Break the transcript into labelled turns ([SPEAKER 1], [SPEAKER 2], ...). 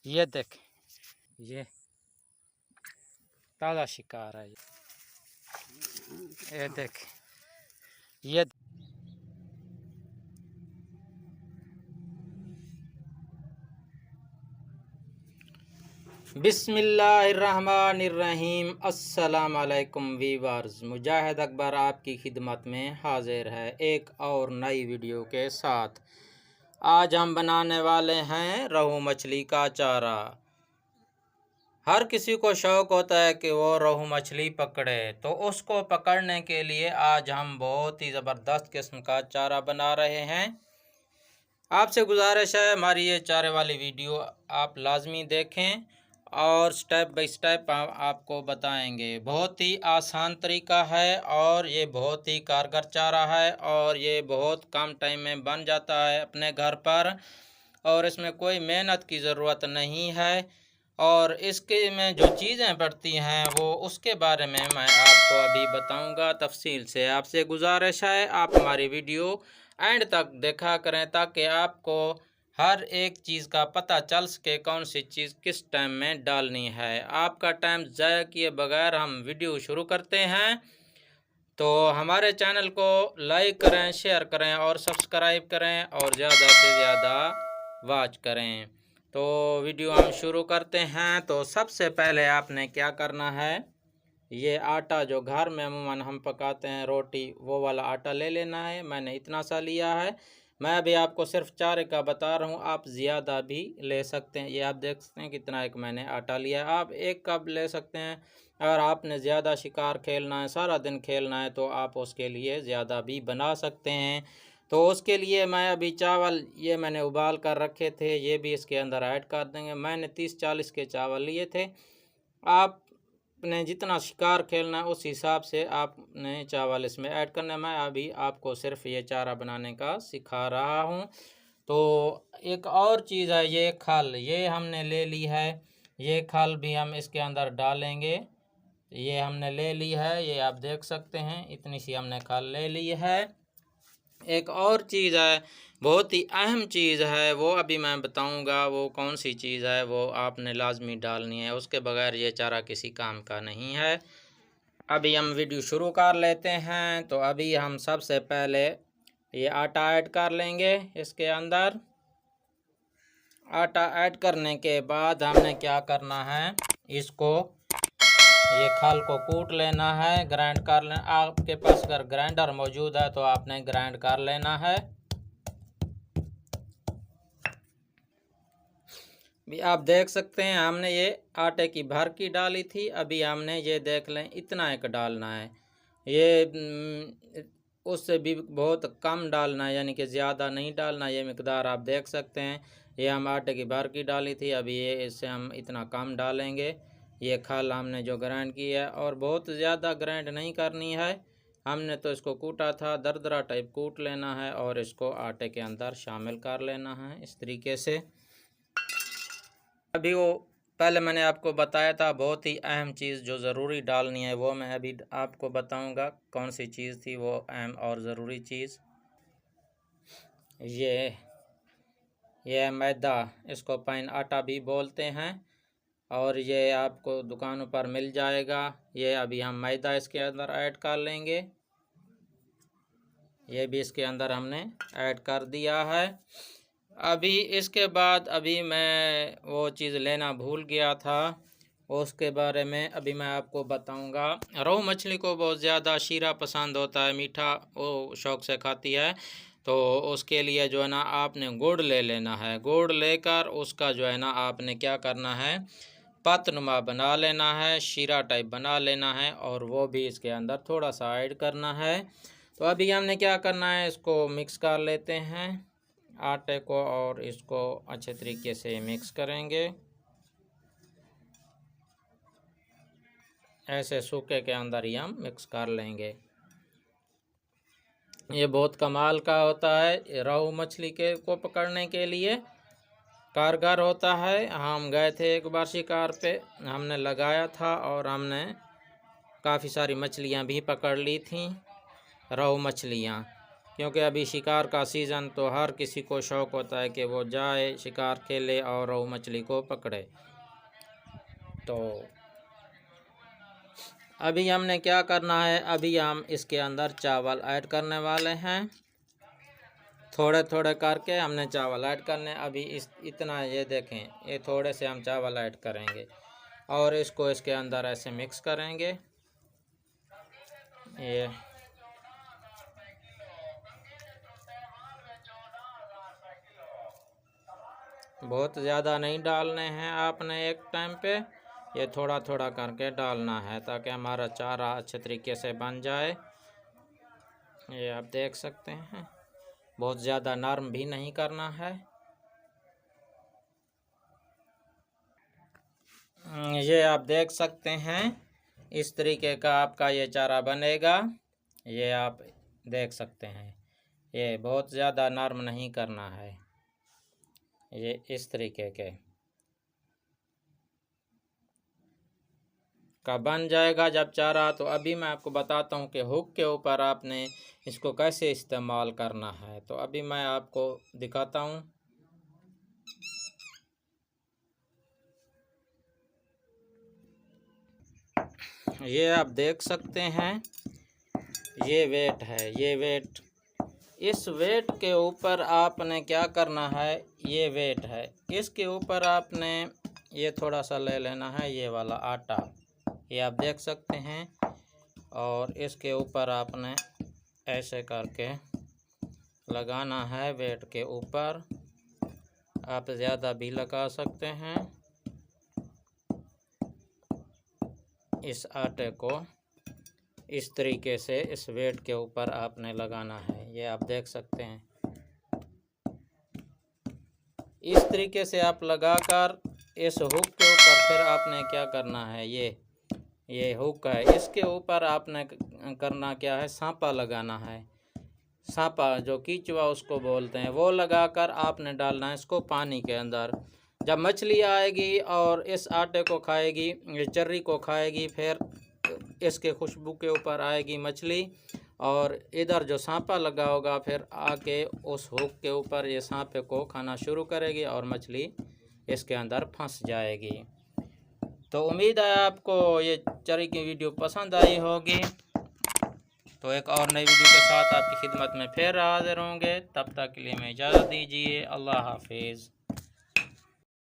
[SPEAKER 1] ये देख, ये ताज़ा शिकार है। ये देख, ये बिस्मिल्लाहिर्रहमानिर्रहीम। अस्सलाम वालेकुम वीवर्स, मुजाहिद अकबर आपकी खिदमत में हाजिर है एक और नई वीडियो के साथ। आज हम बनाने वाले हैं रोहू मछली का चारा। हर किसी को शौक़ होता है कि वो रोहू मछली पकड़े, तो उसको पकड़ने के लिए आज हम बहुत ही ज़बरदस्त किस्म का चारा बना रहे हैं। आपसे गुजारिश है हमारी ये चारे वाली वीडियो आप लाजमी देखें और स्टेप बाय स्टेप आपको बताएंगे। बहुत ही आसान तरीका है और ये बहुत ही कारगर चारा है और ये बहुत कम टाइम में बन जाता है अपने घर पर, और इसमें कोई मेहनत की ज़रूरत नहीं है। और इसके में जो चीज़ें पड़ती हैं वो उसके बारे में मैं आपको अभी बताऊंगा तफसील से। आपसे गुजारिश है आप हमारी वीडियो एंड तक देखा करें ताकि आपको हर एक चीज़ का पता चल सके कौन सी चीज़ किस टाइम में डालनी है। आपका टाइम ज़ाया किए बगैर हम वीडियो शुरू करते हैं। तो हमारे चैनल को लाइक करें, शेयर करें और सब्सक्राइब करें और ज़्यादा से ज़्यादा वॉच करें। तो वीडियो हम शुरू करते हैं। तो सबसे पहले आपने क्या करना है, ये आटा जो घर में अमूमन हम पकाते हैं रोटी, वो वाला आटा ले लेना है। मैंने इतना सा लिया है। मैं अभी आपको सिर्फ चारे का बता रहा हूँ, आप ज़्यादा भी ले सकते हैं। ये आप देख सकते हैं कितना एक मैंने आटा लिया है। आप 1 कप ले सकते हैं। अगर आपने ज़्यादा शिकार खेलना है, सारा दिन खेलना है, तो आप उसके लिए ज़्यादा भी बना सकते हैं। तो उसके लिए मैं अभी चावल ये मैंने उबाल कर रखे थे, ये भी इसके अंदर ऐड कर देंगे। मैंने 30-40 के चावल लिए थे। आपने जितना शिकार खेलना है उस हिसाब से आपने चावल इसमें ऐड करना है। मैं अभी आपको सिर्फ ये चारा बनाने का सिखा रहा हूँ। तो एक और चीज़ है, ये खल, ये हमने ले ली है। ये खल भी हम इसके अंदर डालेंगे। ये हमने ले ली है, ये आप देख सकते हैं, इतनी सी हमने खल ले ली है। एक और चीज़ है, बहुत ही अहम चीज़ है, वो अभी मैं बताऊंगा वो कौन सी चीज़ है, वो आपने लाजमी डालनी है। उसके बगैर ये चारा किसी काम का नहीं है। अभी हम वीडियो शुरू कर लेते हैं। तो अभी हम सबसे पहले ये आटा ऐड कर लेंगे इसके अंदर। आटा ऐड करने के बाद हमने क्या करना है, इसको ये खल को कूट लेना है, ग्राइंड कर लेना। आपके पास अगर ग्राइंडर मौजूद है तो आपने ग्राइंड कर लेना है। भी आप देख सकते हैं हमने ये आटे की भर की डाली थी। अभी हमने ये देख लें इतना एक डालना है। ये उससे भी बहुत कम डालना है, यानी कि ज़्यादा नहीं डालना। ये मिकदार आप देख सकते हैं, ये हम आटे की भर की डाली थी। अभी ये इससे हम इतना कम डालेंगे। ये खल हमने जो ग्राइंड की है, और बहुत ज़्यादा ग्राइंड नहीं करनी है। हमने तो इसको कूटा था, दरदरा टाइप कूट लेना है और इसको आटे के अंदर शामिल कर लेना है इस तरीके से। अभी वो पहले मैंने आपको बताया था बहुत ही अहम चीज़ जो ज़रूरी डालनी है, वो मैं अभी आपको बताऊंगा कौन सी चीज़ थी वो अहम और ज़रूरी चीज़। ये मैदा, इसको पैन आटा भी बोलते हैं और ये आपको दुकानों पर मिल जाएगा। ये अभी हम मैदा इसके अंदर ऐड कर लेंगे। ये भी इसके अंदर हमने ऐड कर दिया है। अभी इसके बाद अभी मैं वो चीज़ लेना भूल गया था, उसके बारे में अभी मैं आपको बताऊंगा। रोहू मछली को बहुत ज़्यादा शीरा पसंद होता है, मीठा वो शौक़ से खाती है। तो उसके लिए जो है ना आपने गुड़ ले लेना है। गुड़ लेकर उसका जो है ना आपने क्या करना है, पतनुमा बना लेना है, शीरा टाइप बना लेना है, और वो भी इसके अंदर थोड़ा सा ऐड करना है। तो अभी हमने क्या करना है, इसको मिक्स कर लेते हैं आटे को, और इसको अच्छे तरीके से मिक्स करेंगे। ऐसे सूखे के अंदर ही हम मिक्स कर लेंगे। ये बहुत कमाल का होता है, रोहू मछली के को पकड़ने के लिए कारगर होता है। हम गए थे एक बार शिकार पे, हमने लगाया था और हमने काफ़ी सारी मछलियाँ भी पकड़ ली थी, रोहू मछलियाँ। क्योंकि अभी शिकार का सीज़न, तो हर किसी को शौक़ होता है कि वो जाए शिकार खेले और रोहू मछली को पकड़े। तो अभी हमने क्या करना है, अभी हम इसके अंदर चावल ऐड करने वाले हैं। थोड़े थोड़े करके हमने चावल ऐड करने। अभी इतना, ये देखें, ये थोड़े से हम चावल ऐड करेंगे और इसको इसके अंदर ऐसे मिक्स करेंगे। ये बहुत ज़्यादा नहीं डालने हैं आपने एक टाइम पे, ये थोड़ा थोड़ा करके डालना है ताकि हमारा चारा अच्छे तरीके से बन जाए। ये आप देख सकते हैं, बहुत ज़्यादा नरम भी नहीं करना है। ये आप देख सकते हैं, इस तरीके का आपका ये चारा बनेगा। ये आप देख सकते हैं, ये बहुत ज़्यादा नरम नहीं करना है। ये इस तरीके के का बन जाएगा जब चारा। तो अभी मैं आपको बताता हूँ कि हुक के ऊपर आपने इसको कैसे इस्तेमाल करना है। तो अभी मैं आपको दिखाता हूँ। ये आप देख सकते हैं, ये वेट है, ये वेट, इस वेट के ऊपर आपने क्या करना है, ये वेट है, इसके ऊपर आपने ये थोड़ा सा ले लेना है, ये वाला आटा, ये आप देख सकते हैं, और इसके ऊपर आपने ऐसे करके लगाना है वेट के ऊपर। आप ज़्यादा भी लगा सकते हैं। इस आटे को इस तरीके से इस वेट के ऊपर आपने लगाना है। ये आप देख सकते हैं, इस तरीके से आप लगाकर इस हुक के ऊपर फिर आपने क्या करना है, ये हुक है, इसके ऊपर आपने करना क्या है, सांपा लगाना है। सांपा जो कीचुआ उसको बोलते हैं, वो लगाकर आपने डालना है इसको पानी के अंदर। जब मछली आएगी और इस आटे को खाएगी, चर्री को खाएगी, फिर इसके खुशबू के ऊपर आएगी मछली, और इधर जो सांपा लगा होगा फिर आके उस हुक के ऊपर ये सांपे को खाना शुरू करेगी और मछली इसके अंदर फंस जाएगी। तो उम्मीद है आपको ये चर्री की वीडियो पसंद आई होगी। तो एक और नई वीडियो के साथ आपकी खिदमत में फिर हाजिर होंगे। तब तक के लिए मैं इजाज़त दीजिए। अल्लाह हाफिज़।